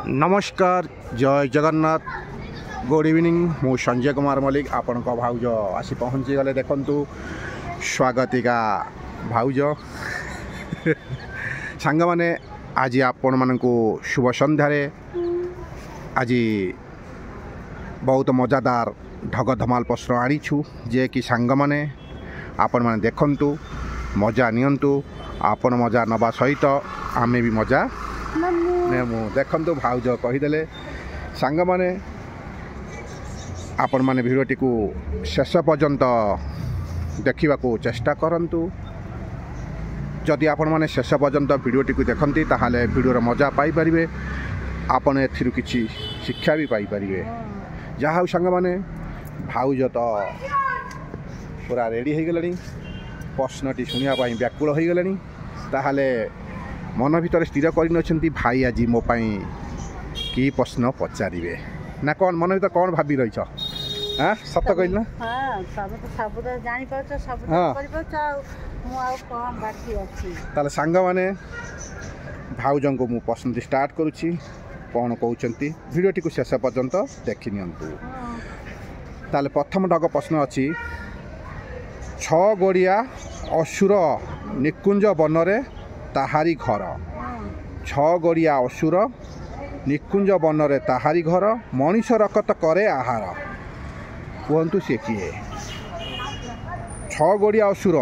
नमस्कार जय Jagannath good evening मु संजय कुमार मल्लिक आपण भाउज आसी पहुँची गले देखंतु स्वागतिका भाउज सांग माने आज आपण मानकु शुभ संध्यारे आज बहुत मजादार ढग धमाल प्रश्न आनीछु जे कि सांग माने आपण माने देखंतु मजा नियंतु आपण मजा नबा सहित आमे भी मजा मु देखंतु भाउज कहीदेले सांग माने आपण माने भिडियोटी को शेष पर्यंत देखा चेष्टा करंतु जदि आपण माने शेष पर्यंत भिडियोटी को देखंती ताहाले भिडियोर मजा पाई परिबे आपण एथिरु किछि शिक्षा भी पाई परिबे जहा सांग माने भाउज तो पूरा रेडी हो गलानी प्रश्नटी शुणिया व्याकुल हो गलानी ताहाले मन भीतर स्थिर कर भाई आज मो कि प्रश्न पचारे ना कौन मन भीतर कौन भाभी रही हाँ सत कह ना सांग माने भाउज को मु प्रश्न स्टार्ट करुच्ची कौन कहते भिडियोटी को शेष पर्यंत देखि नियंतु ताले प्रथम डग प्रश्न अच्छी छ गोड़िया असुर निकुंज बनरे ताहारी घर छ गोड़िया असुर निकुंज बनरे ताहारी घर मनीष रकत करे आहार कहतु सी किए छ गोड़िया असुर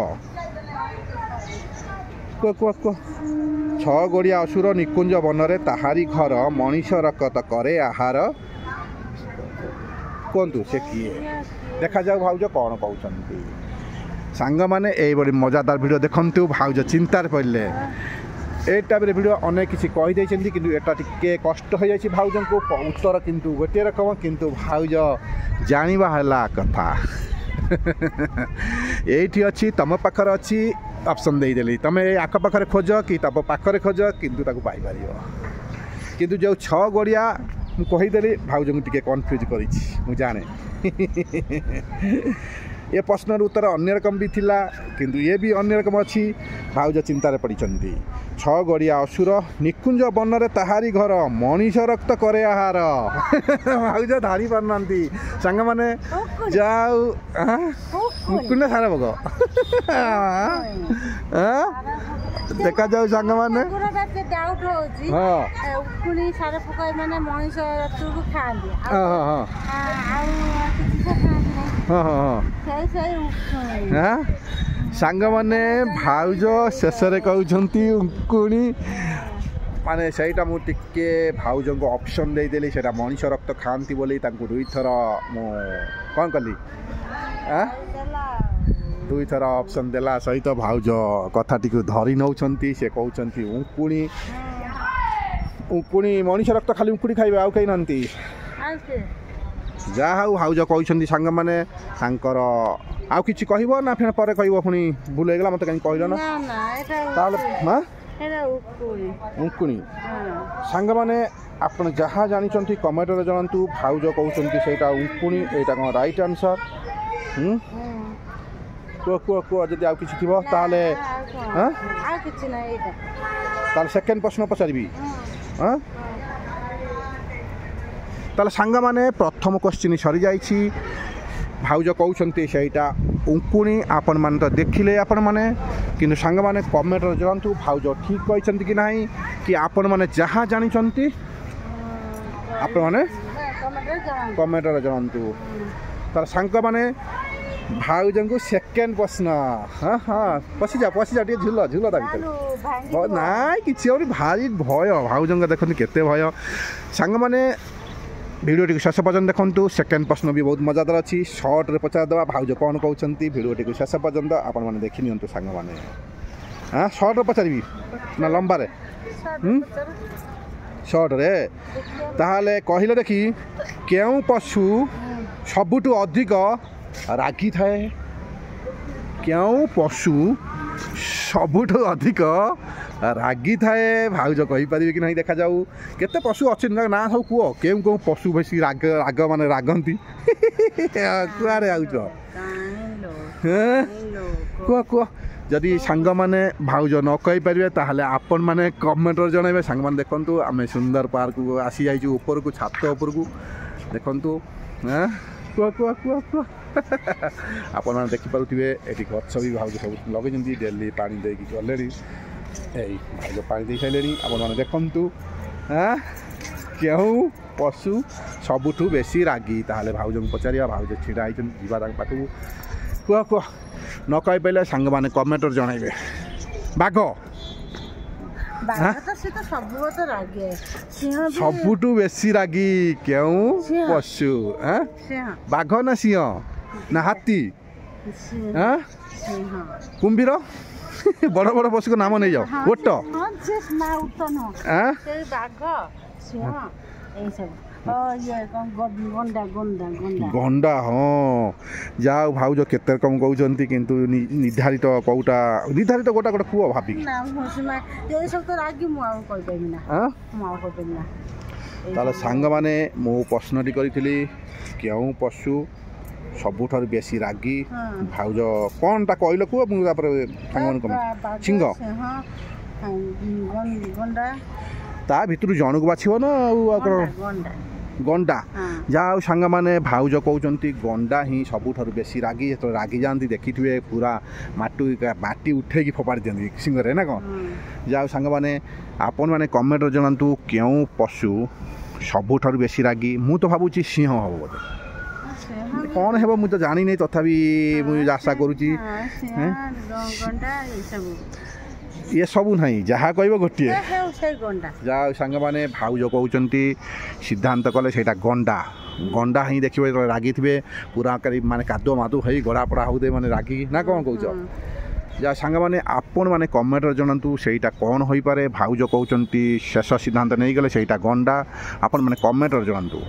छ गोड़िया असुर निकुंज बनरे ताहारी घर मनीष रकत करे आहार कहतु से किए देखा जाऊ भाउज कौन कहते सांग माने बड़ी मजादार वीडियो देखंतु भाउज चिंतार पड़े ए टाइप वीडियो अनेक किसी कहीदे कि टे कष्ट हो जाए भाउज को उत्तर किंतु गोटे रकम किंतु भाउज जानिबा हला कथा एठी अच्छी तुम पाखर अच्छी ऑप्शन दे देली तमे आख पाखरे खोज कि तब पाखरे खोज किंतु ताको पाई परियो किंतु जो छ गोड़िया मु कहीदेली भाउज को टिके कन्फ्यूज करिछि मु जाने ये प्रश्न उत्तर अन्य रकम भी थिला किंतु ये भी अन्य रकम अच्छी भाउज चिंतार पड़ी छ गोड़िया असुर निकुंज बनरे ताहारी घर मनीष रक्त करे आहार भाउज धारी पारना सांग माने जाऊ मुकुंड सारा भोग देखा जाऊ सांग माने सांग माने भाउज शेष कहते उंकुणी माने सहीटा मु टिके भाउज को ऑप्शन दे देली सेटा मनीष रक्त खाती बोली तांको दुई थर मु कौन कली दुई थर ऑप्शन देला सहित भाउज कथाटी को धरी नौछंती से कहउछंती उंकुणी उंकुणी मनीष रक्त खाली उंकुणी खाइबे आउ कहीं नंती जा हाउ भाउज कहउछंती सांग माने तांकर आउ किछि कहइबो ना फेर परे कहइबो पुनी भूल हेगला मते कहीं कहइलो ना ना एटा ताले हां एटा उंकुणी सांग माने आपण जहा जानिचंती कमेंट रे जणांतु भाउज कहउछंती सेटा उंकुणी एटा कोन राइट आंसर को जदि आउ किछि थिबो ताले हां आ किछि ना एटा ताले सेकंड प्रश्न पचारिबी हां ताले सांग माने प्रथम क्वेश्चन सरी जाइछि भाउज कहउछंती सेटा उंकुणी आपण मान तो देखिले आपण माने किंतु सांग माने कमेंट रे जणांतु भाउज ठीक कहछंती कि नाही कि आपण माने जहा जानिचंती आपण माने कमेंट रे जणांतु तार सांग माने भाउज को सेकंड प्रश्न हाँ हाँ पसी जा टे झुल झुल ता भीतर ना किछि और भारी भय भाउज देखते केते भय सांग माने भिडियोटी शेष पर्यंत देखु सेकेंड प्रश्न भी बहुत मजादार अच्छी सर्ट रे पचार देवा भाउज कौन कहते भिडियोटी शेष पर्यंत आपण मैंने देखि नियंतु सांग माने हाँ सर्ट रे पचारि ना लंबा रे सर्ट रे ताहाले कहिले देखी केउ पशु सबुठु अधिक रागी थाए केउ पशु सबुठु अधिक रागी थाए भाउज कहि पारिबे कि नहीं देखा जाऊ केते पशु अछि ना सब कुओ केउ को पशु बेसी राग राग माने रागंती कुआरे आउछ को जदि सांग मैंने भाउज न कही पारे ताहले आपण मैंने कमेंटर जनइबे सांग मैंने देखंतु आमे सुंदर पार्क को आसी जाइछु ऊपर को छात ऊपर को देखंतु हां कुआ कुआ कुआ कुआ आपण मैंने देखि पारुथिबे एठी गछ भी भाउज सब लगे जंती डेली पानी दे कि ऑलरेडी एई भाउज पानी दे साइलेनी आपण मैंने देखंतु हां केहू पशु सबुठू बेसी रागी ताहले भाउज को पचारिया भाउज छिड़ा आइछन जीवा ताक पाखु कुआ कुआ न कही पारे सांग मैंने कमेंटर जनइबे बाघ सबुठू बेसी रागी केहू पशु बाघ ना सिंह ना हाथी कुंभीर बड़ बड़ पशु को नाम नहीं जाओ ओट गंडा हाँ जाओ भाउज केते कम कहउचंती किंतु निर्धारित कौटा निर्धारित गोटा गोटा कुआ भाबी ताले सांग माने मो प्रश्नटी करिथिली केउ पशु सबुठार बेसी रागी भाउज कोनटा कहलो कुआ मु तापर सांग मन कम सिंह ता भितर जन को बाछिबो ना गंडा जाओ सांग माने भाउज कहउचंती गंडा ही सबुठार बेसी रागी तो रागी जानती देखिथिबे पूरा माटी उठे की फोपाड़ी दियंती सिंह रे ना कोन जाओ सांग माने आपण माने कमेंट जणांतु केउ पशु सबुठार बेसी रागी मु तो भाबुची सिंह हबो बोले कौन हेबो मु तो जानि नै तथापि मु आशा करूची ये सब नहीं जहाँ कह गोटे जहाँ सांग माने भाउज कहउचंती सिद्धांत कले सेटा गंडा गंडा ही देखिए रागी थे पूरा माने कादो मादो है गड़ा पड़ा होते माने रागी ना कौन कह जहाँ सांग माने आपण माने कमेंटर जणांतु सेटा कौन हो पारे भाउज कहउचंती शेष सिद्धांत नहीं गले सेटा गंडा आपण माने कमेंटर जणांतु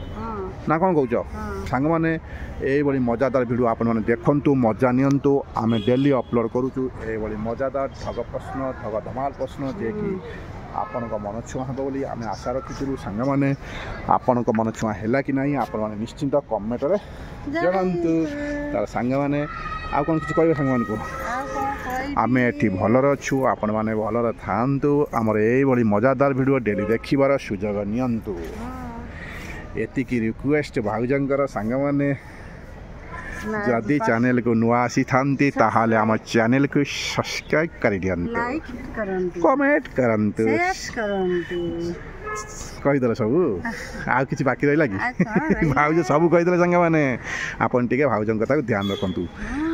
ना कौन कह सांग माने ये बड़ी मजादार वीडियो आपण माने देखंतु मजा नियंतु आमे डेली अपलोड करूचु ए बड़ी मजादार ठग प्रश्न ठग धमाल प्रश्न जे कि आपण को मन छुआ हेबो बोली आमे आशा रखितु सांग माने आपण को मन छुआ हैला कि नहीं आपण माने निश्चिंत कमेंट रे जणांतु तार सांग माने आ कोन किछ कहबे सांग माने को आमे एठी भलर अछु आपण माने भलर थांतु हमर ए बड़ी मजादार वीडियो डेली देखिबार सुजोग नियंतु एति की रिक्वेस्ट भाउजंकर सांग माने जदि चैनल को नुआ आसी थांती ताहाले हम चैनल को सब्सक्राइब कर दियंतु लाइक करंतु कमेंट करंतु कहि दले सब आ किछि बाकी रहिला कि भाउज सब कहि दले संग माने आपन टिके भाउजन कथा को ध्यान रखंतु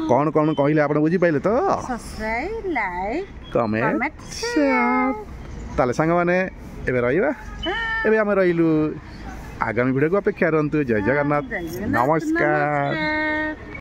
कौन कौन कहिले आपन बुझी पाइले तो सब्सक्राइब लाइक कमेंट शेयर ताले संग माने एबे रहिबा एबे हम रहिलु आगामी वीडियो को अपेक्षा करंतु जय जगन्नाथ नमस्कार।